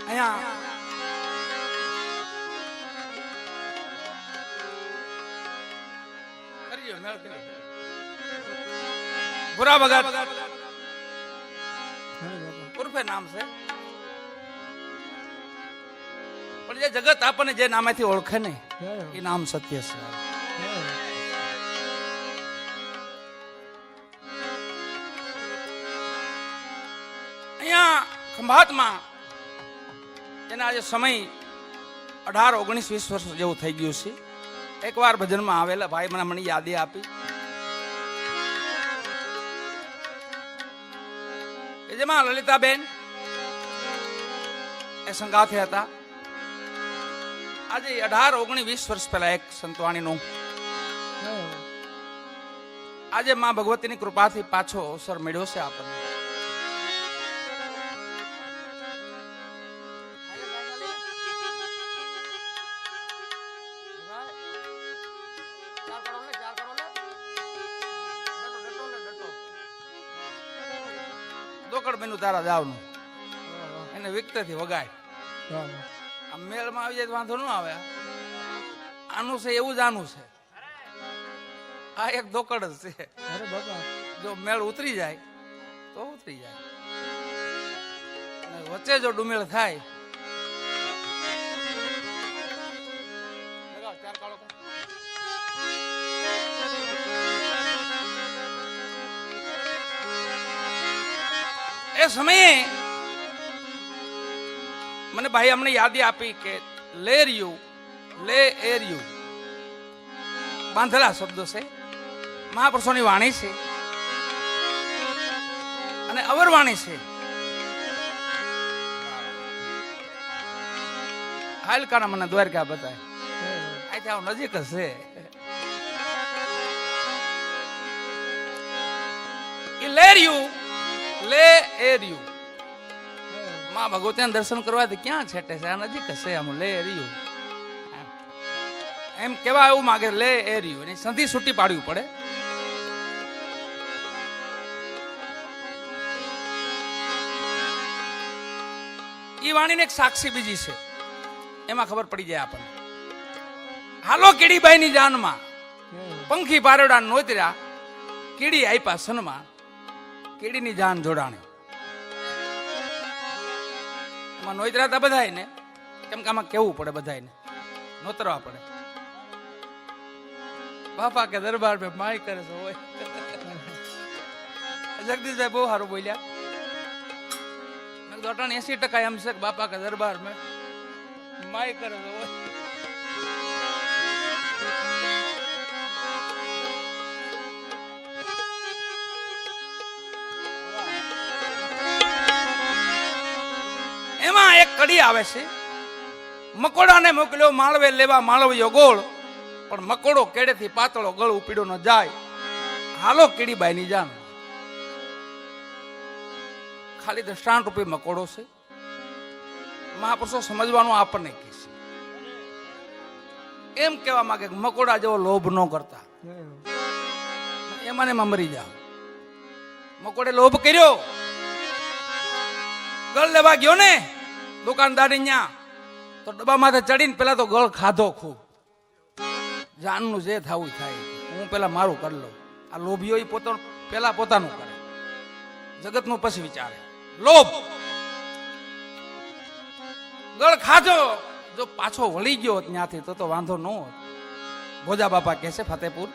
અહીંયા ભૂરા ભગત ઉર્ફે નામ છે, પણ જે જગત આપણને જે નામેથી ઓળખે ને એ નામ સત્ય છે. અહીંયા ખંભાતમાં એના આજે સમય 18, 19, 20 વર્ષ જેવું થઈ ગયું છે. એકવાર ભજનમાં આવેલા ભાઈ મને યાદી આપી કે જેમાં લલિતાબેન એ સંગાથે હતા. આજે 18, 19, 20 વર્ષ પહેલા એક સંતવાણીનું આજે માં ભગવતીની કૃપાથી પાછો અવસર મળ્યો છે આપણને. દોકડ બેનું તારા જાવનું એને વિકતેથી વગાય. આ મેળમાં આવી જાય તો વાંધો ન આવે. આનું છે એવું જ આનું છે. આ એક દોકડ જ છે. જો મેળ ઉતરી જાય તો ઉતરી જાય, વચ્ચે જો ડુમેળ થાય એ સમયે મને ભાઈ અમને યાદી આપી કે લેરિયું લે એરિયું બાંધેલા શબ્દો છે, મહાપુરુષોની વાણી છે અને અવરવાણી છે. હાલકાના મને દ્વારકા બતાય અહીંથી આવું નજીક જ છે. એ લેરિયું લે એરિયું માં ભગવતીના દર્શન કરવાથી ક્યાં છેટે છે, આ નજીક છે. આમ લે એરિયું એમ કેવા એવું માગે લે એરિયું, એની સંધિ છૂટી પાડવી પડે. એ વાણીને એક સાક્ષી બીજી છે, એમાં ખબર પડી જાય આપણને. હાલો કીડીબાઈ ની જાનમાં પંખી પારેડા નોતર્યા, કીડી આપ્યા સનમાં, કીડીની જાન જોડાણી. એમાં નોતરા હતા બધાને, કેમ કે આમાં કેવું પડે બધાને, નોતરવા પડે. બાપા કે દરબાર में માય કરે છે હોય. જગદીશભાઈ બહુ સારું બોલ્યા. 80% એમ છે કે બાપા કે દરબાર में માય કરે છે હોય. એમાં એક કડી આવે છે, મકોડાને મોકલ્યો માળવે લેવા માળવ્યો ગોળ, પણ મકોડો કેડેથી પાતળો ગળ ઉપીડો ન જાય, હાલો કીડીબાઈ ની જાન. ખાલી દ્રષ્ટાંત રૂપી મકોડો છે. મહાપુરુષો સમજવાનું આપણને કહે છે. એમ કહેવા માંગે કે મકોડા જેવો લોભ ન કરતા, એમાં મરી જાવ. મકોડે લોભ કર્યો, ગળ લેવા ગયો ને દુકાનદારી ન્યા, તો ડબ્બા માથે ચડીને પેલા તો ગળ ખાધો ખૂબ. જાનનું જે થવું થાય, હું પેલા મારું કરી લઉં. આ લોભીઓ પેલા પોતાનું કરે, જગતનું પછી વિચારે. લોભ ગળ ખાધો, જો પાછો વળી ગયો ત્યાંથી તો વાંધો ન હોત. ભોજા બાપા કહે છે ફતેપુર,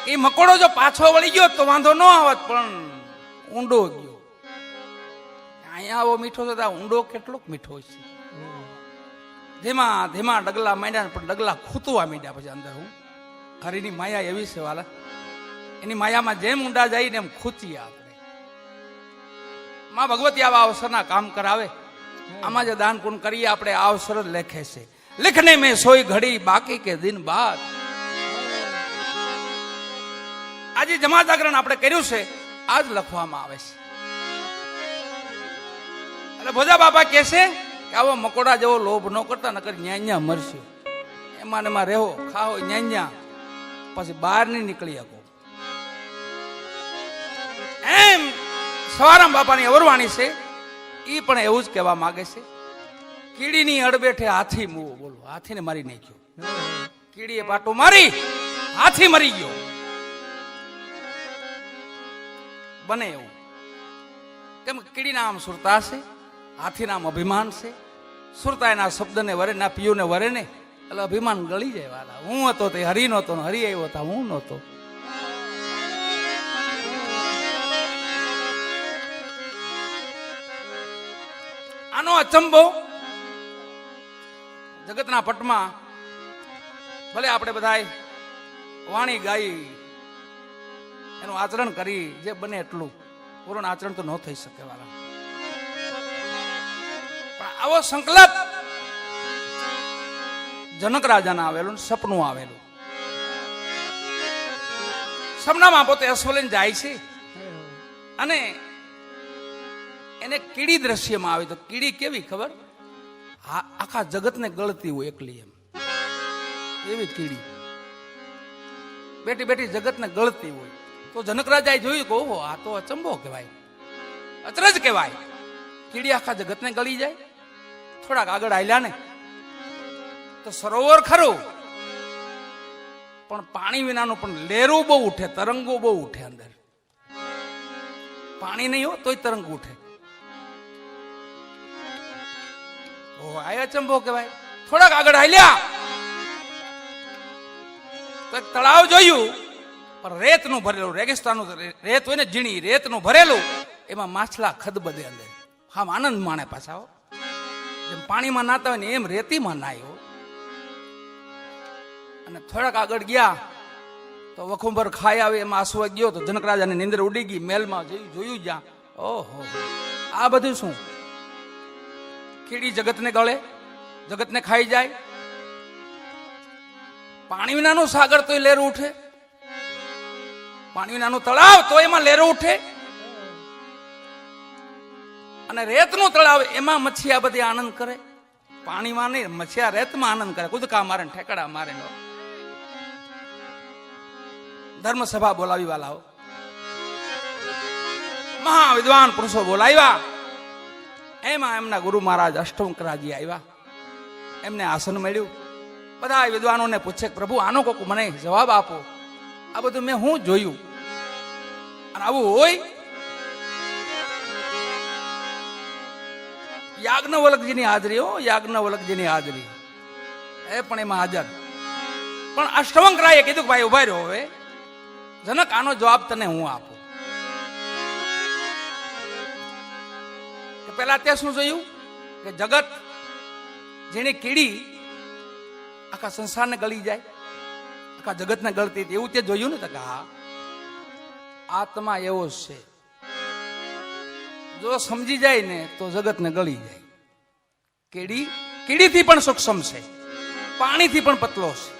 એ મકોડો જો પાછો વળી ગયો તો વાંધો ન આવત, પણ ઊંડો ગયો. અહીંયા આવો મીઠો છે, ઊંડો કેટલોક મીઠો છે. ધીમા ધીમા ડગલા માંડ્યા, પણ ડગલા ખૂતવા માંડ્યા. પછી અંદર હું હરિની માયા એવી છે વાલા, એની માયામાં જેમ ઊંડા જાય ને એમ ખૂતીએ આપણે. માં ભગવતી આવા અવસરના કામ કરાવે. આમાં જે દાન પુણ્ય કરીએ આપણે આ અવસર જ લેખે છે. लिखने में सोई घड़ी बाकी के दिन बाद. આજે જમા જાગરણ આપણે કર્યું છે, આજ લખવામાં આવે છે. એટલે ભોજા બાપા કહે છે કે આવો મકોડા જેવો લોભ ન કરતા, નકર ન્યા મરશે. એમાં એમાં રહેવો, ખાઓ ન્યા, પછી બહાર નહીં નીકળી શકો. એમ સવારામ બાપાની અવરવાણી છે ઈ પણ એવું જ કહેવા માંગે છે, કીડીની અડબેઠે હાથી મૂવો. બોલો, હાથીને મારી નાખ્યો. કીડીએ પાટો મારી, હાથી મરી ગયો. બને એવું કેમ? કીડીના આમ સુરતા છે, હાથીના આમ અભિમાન છે. સુરતા એના શબ્દને વરે, ના પિયુને વરે ને, એટલે અભિમાન ગળી જાય. વાલા, હું હતો તે હરી નહોતો, હરી આવ્યો હતા હું નહોતો. આનો અચંબો જગતના પટમાં ભલે આપણે બધા વાણી ગાઈ, એનું આચરણ કરી, જે બને એટલું. પૂર્ણ આચરણ તો ન થઈ શકે વાલા. પણ આવો સંકલ્પ જનક રાજાના આવેલું, સપનું આવેલું. સપનામાં પોતે અશ્વલીન જાય છે અને એને કીડી દ્રશ્યમાં આવી. તો કીડી કેવી ખબર? આખા જગતને ગળતી હોય એકલી, એમ એવી કીડી બેઠી બેઠી જગતને ગળતી હોય. તો જનક રાજાએ જોયું કે ઓહો, આ તો અચંબો કહેવાય, અચરજ કહેવાય. કીડી આખા જગતને ગળી જાય. થોડાક આગળ આલ્યા ને તો સરોવર ખરું, પણ પાણી વિનાનું, પણ લહેરું બહુ ઉઠે, તરંગો બહુ ઉઠે અંદર. પાણી નહીં હો તોય તરંગ ઉઠે. ઓહો, આ અચંબો કહેવાય. થોડાક આગળ આલ્યા તો એક તળાવ જોયું, પણ રેતનું ભરેલું, રેગિસ્તાનનું રેત હોય ને, ઝીણી રેતનું ભરેલું. એમાં માછલા ખદબદે અંદર. હા, આનંદ માણે પાછા. જેમ પાણીમાં નાતા હોય ને એમ રેતીમાં નાયો. અને થોડાક આગળ ગયા તો વખુંબર ખાઈ આવે એમાં આસવા ગયો. તો જનક રાજાની નીંદર ઉડી ગઈ. મહેલમાં જોયું જ્યાં, ઓહો, આ બધું શું? કીડી જગતને ગળે, જગતને ખાઈ જાય. પાણી વિનાનું સાગર તોય લહેરું ઉઠે, પાણી વિનાનું તળાવ તો એમાં લહેરું ઉઠે. અને રેતનું તળાવ એમાં મચ્છિયા બધી આનંદ કરે. પાણીમાં નહીં, મચ્છિયા રેતમાં આનંદ કરે, કૂદકા મારે, ઠેકડા મારે. ધર્મસભા બોલાવી વાલાઓ, મહા વિદ્વાન પુરુષો બોલાવ્યા. એમાં એમના ગુરુ મહારાજ અષ્ટવંકરાજી આવ્યા. એમને આસન મળ્યું. બધા વિદ્વાનોને પૂછે, પ્રભુ આનો કોક મને જવાબ આપો. આ બધું મેં હું જોયું, અને આવું હોય? યાજ્ઞવલ્કજીની હાજરી, હો, યાજ્ઞવલ્કજીની હાજરી, એ પણ એમાં હાજર. પણ અષ્ટવંકરાયે કીધું કે ભાઈ ઉભા રહ્યો, હવે જનક આનો જવાબ તને હું આપું. કે પેલા ત્યાં શું જોયું કે જગત જેની કીડી આખા સંસારને ગળી જાય, આખા જગતને ગળતી હતી, એવું તે જોયું ને? તો કે હા, આત્મા એવો જ છે. જો સમજી જાય ને તો જગતને ગળી જાય. કીડીથી પણ સૂક્ષ્મ છે, પાણીથી પણ પતલો છે.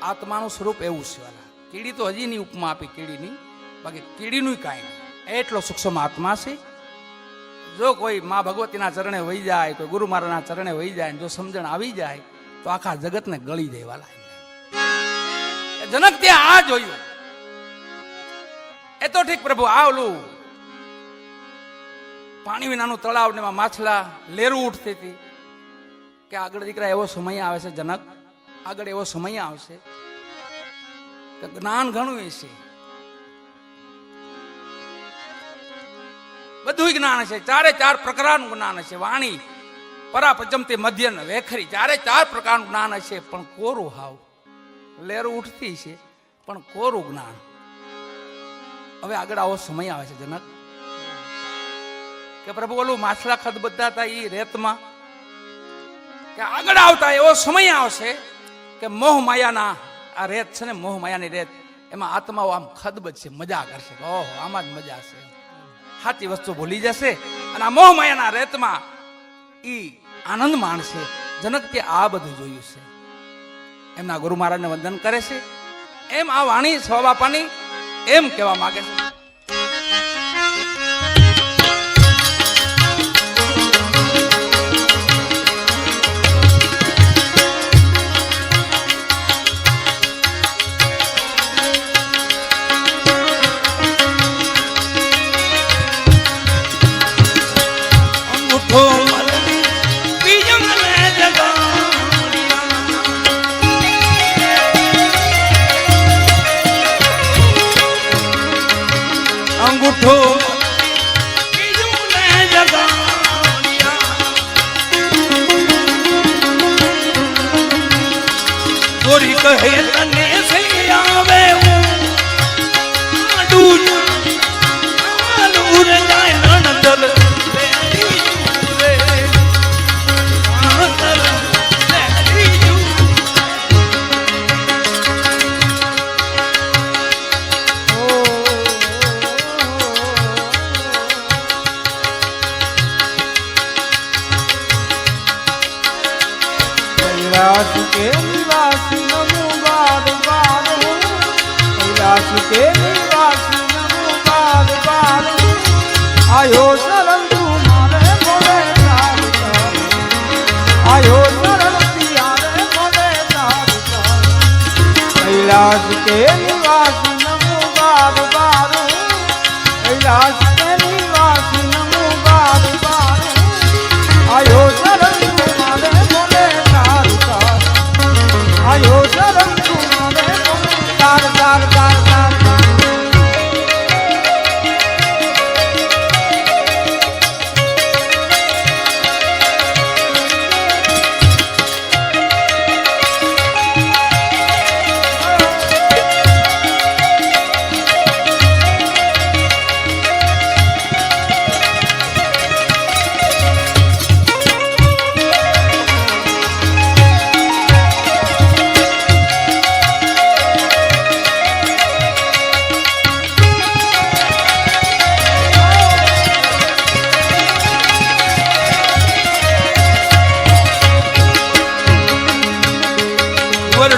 આત્માનું સ્વરૂપ એવું છે વાલા. કીડી તો હજી ની ઉપમા આપી કીડીની, બાકી કીડીનું કાંઈ નહીં. એટલો સૂક્ષ્મ આત્મા છે. જો કોઈ મા ભગવતીના ચરણે વહી જાય, કોઈ ગુરુ મહારાજના ચરણે વહી જાય, જો સમજણ આવી જાય તો આખા જગતને ગળી જાય વાલા. જનક ત્યાં આ જોયું. એ તો ઠીક પ્રભુ, આ ઓલું પાણી વિનાનું તળાવ ને એમાં માછલા, લેરું ઉઠતી હતી. કે આગળ દીકરા એવો સમય આવે છે જનક, આગળ એવો સમય આવશે કે જ્ઞાન ઘણું છે, બધું જ્ઞાન છે. ચારે ચાર પ્રકારનું જ્ઞાન છે. વાણી, પરા, પચમતી, મધ્ય ને વેખરી, ચારે ચાર પ્રકારનું જ્ઞાન છે. પણ કોરું હાવ, લેરું ઉઠતી છે પણ કોરું જ્ઞાન. હવે આગળ આવો સમય આવે છે જનક કે પ્રભુ ઓલું માછલા ખદ બધા હતા એ રેતમાં, કે આગળ આવતા એવો સમય આવશે કે મોહ માયાના આ રેત છે ને, મોહ માયાની રેત, એમાં આત્માઓ આમ ખદ બચશે, મજા કરશે. ઓહો, આમાં જ મજા છે. સાચી વસ્તુ ભૂલી જશે અને આ મોહ માયાના રેતમાં ઈ આનંદ માણશે. જનક તે આ બધું જોયું છે. એમના ગુરુ મહારાજને વંદન કરે છે. એમ આ વાણી સ્વ બાપાની એમ કહેવા માંગે છે. ઠૂઠો બીજું ને જગાડ્યા ગોરી કહે તને સે આવે આડું આલુર જાય નણદલ कैलाश के निवासी नमो बार बार हूँ कैलाश के निवासी नमो बार बार हूँ आयो शरण तुम्हारे बोले तार आयो शरण तुम्हारे बोले तार कैलाश के निवासी नमो बार बार हूँ कैलाश के निवासी नमो बार बार हूँ आयो शरण तुम्हारे बोले आयो शरण तुम्हारे तार तार तार तार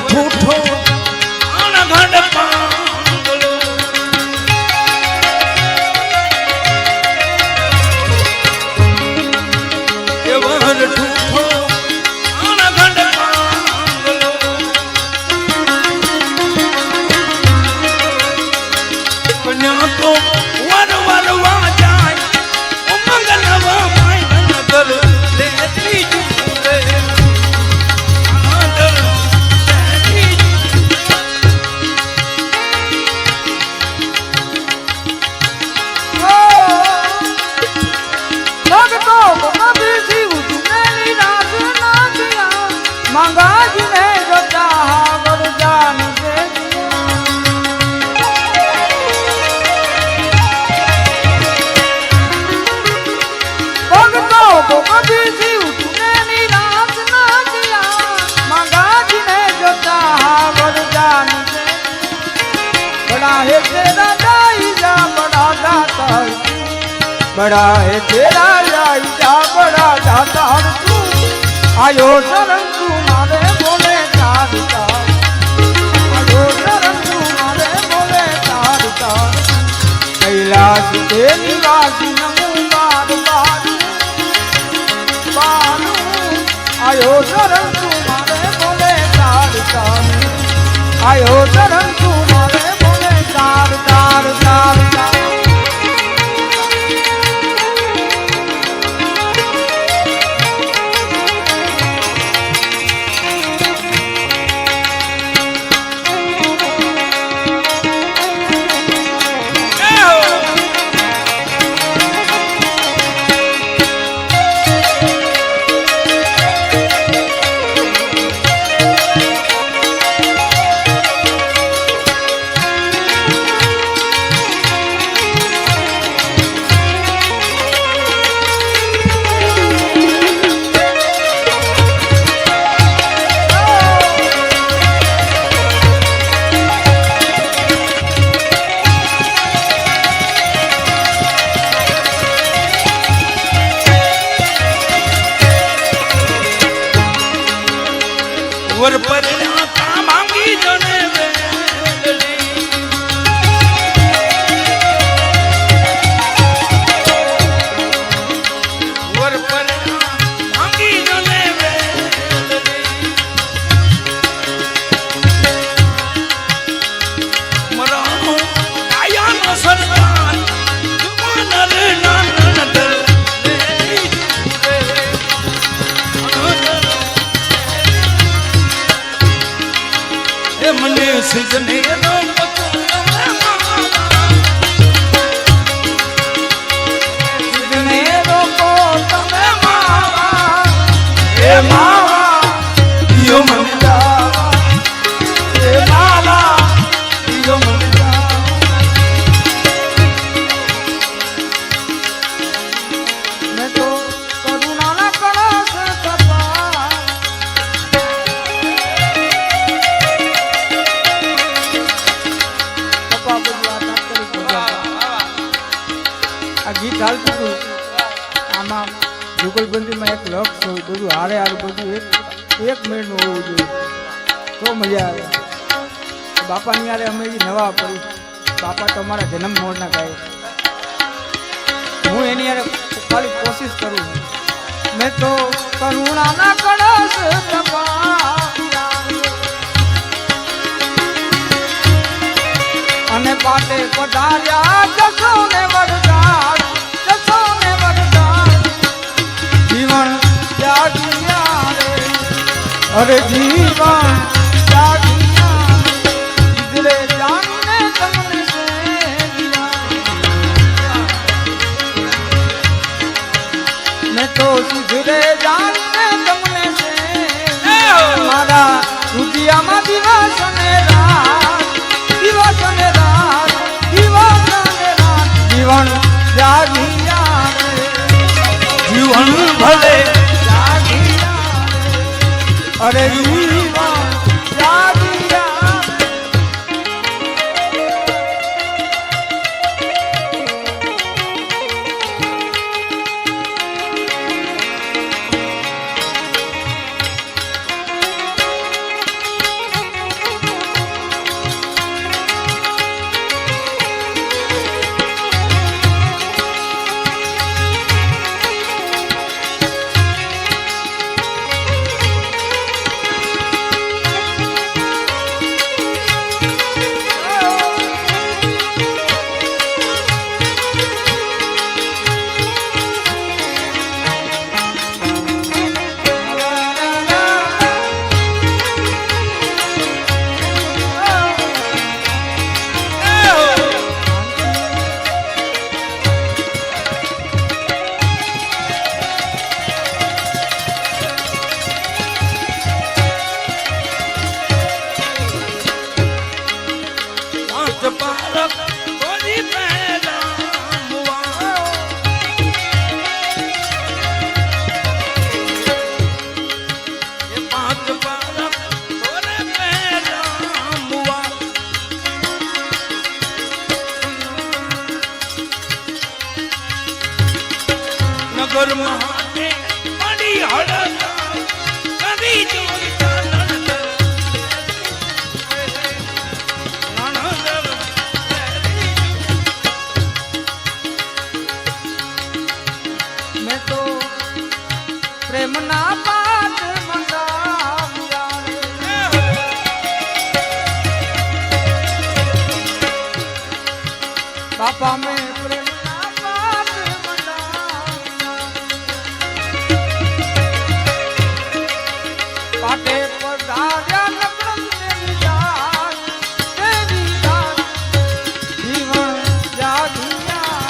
ઠૂઠો અણઘડ પાંગલો એ વર ઠૂઠો અણઘડ પાંગલો કન્યા તો વર વરવા જાય ઉમંગ નવા માય નગર લેતી જુરે मंगाजी ने जो चाहा वरदान दे भक्तों को कभी जीव तूने निराश ना किया मंगाजी ने जो चाहा वरदान दे बड़ा है तेरा जायजा बड़ा दाता बड़ा है तेरा जायजा बड़ा दाता आयो शरण तुम्हारे बोले तार तार आयो शरण तुम्हारे बोले तार तार कैलाश के निवासी नमो बार बार बालू आयो शरण तुम्हारे बोले तार तार आयो शरण तुम्हारे बोले तार तार तार तार वर पर का मांगी जने वर पर मांगी जने मरा आया न सरदार जुमानर नानन दल મને સિજને નો જુગલબંધીમાં એક લક્ષ હોય, બધું હારે હારે બધું એક મિનિટનું હોવું જોઈએ તો મજા આવે. બાપાની યારે અમે નવા પડી, બાપા તમારા જન્મ મોડના ગાય, હું એની યારે ખાલી કોશિશ કરું. મેં તો કરુણાના કળશ તપાવ્યા અને પાટે પધાર્યા જસો ને વરદાન, જસો ને વરદાન. જીવન ત્યાગિયા રે, અરે જીવન ત્યાગિયા રે, જાનને તમને સેવ્યા. મેં તો સુધરે જાનને તમને સેવ્યા. મારા રુધિયામાં દિવસ અને રાત, દિવસ અને રાત, દિવસ અને રાત. જીવન ત્યાગિયા રે, જીવન ભલે ત્યાગિયા રે, અરે જીવન ત્યાગિયા. પારક કોની પહેલા મુવા. એ પાંચ પારક કોને પહેલા મુવા. નગર મહાતે પડી હળતા કદી જોઈતા નણંદ. મેં તો પ્રેમના પાત મંગાવ્યા રે. બાપા મેં પ્રેમના પાત મંગાવ્યા. પાટે પધાર્યા નકળમ દેવી દાસ, દેવી દાસ. જીવન ત્યાગિયા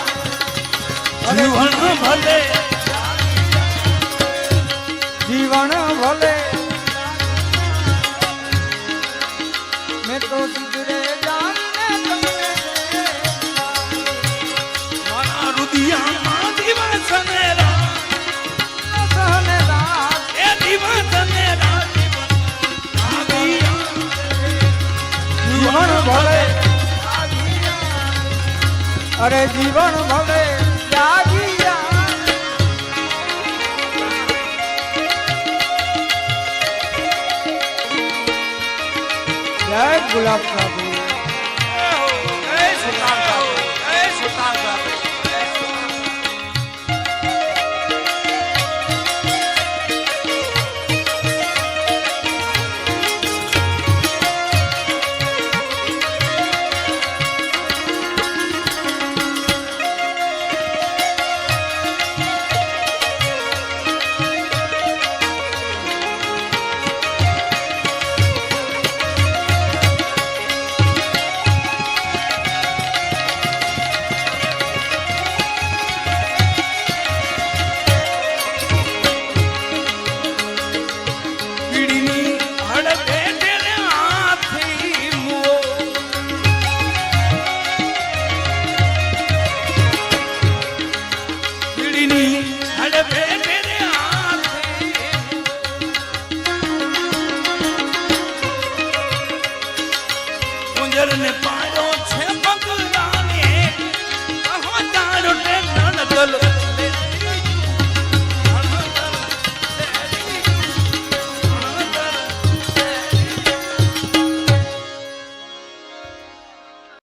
રે, જીવન ભલે જીવન ભલે. મેં તો સુધરે જાનને તમને મારા રુધિયામાં દિવસ ને રાત, સહને રાત. એ દિવસ ને રાત. જીવન ભલે, અરે જીવન ભલે ત્યાગિયા. જય ગુલાબ સાબુ. જય સુલતાન સાહેબ, જય સુલતાન સાહેબ. ને પાડો છે પગલાને કહો તારો ટેન નગલ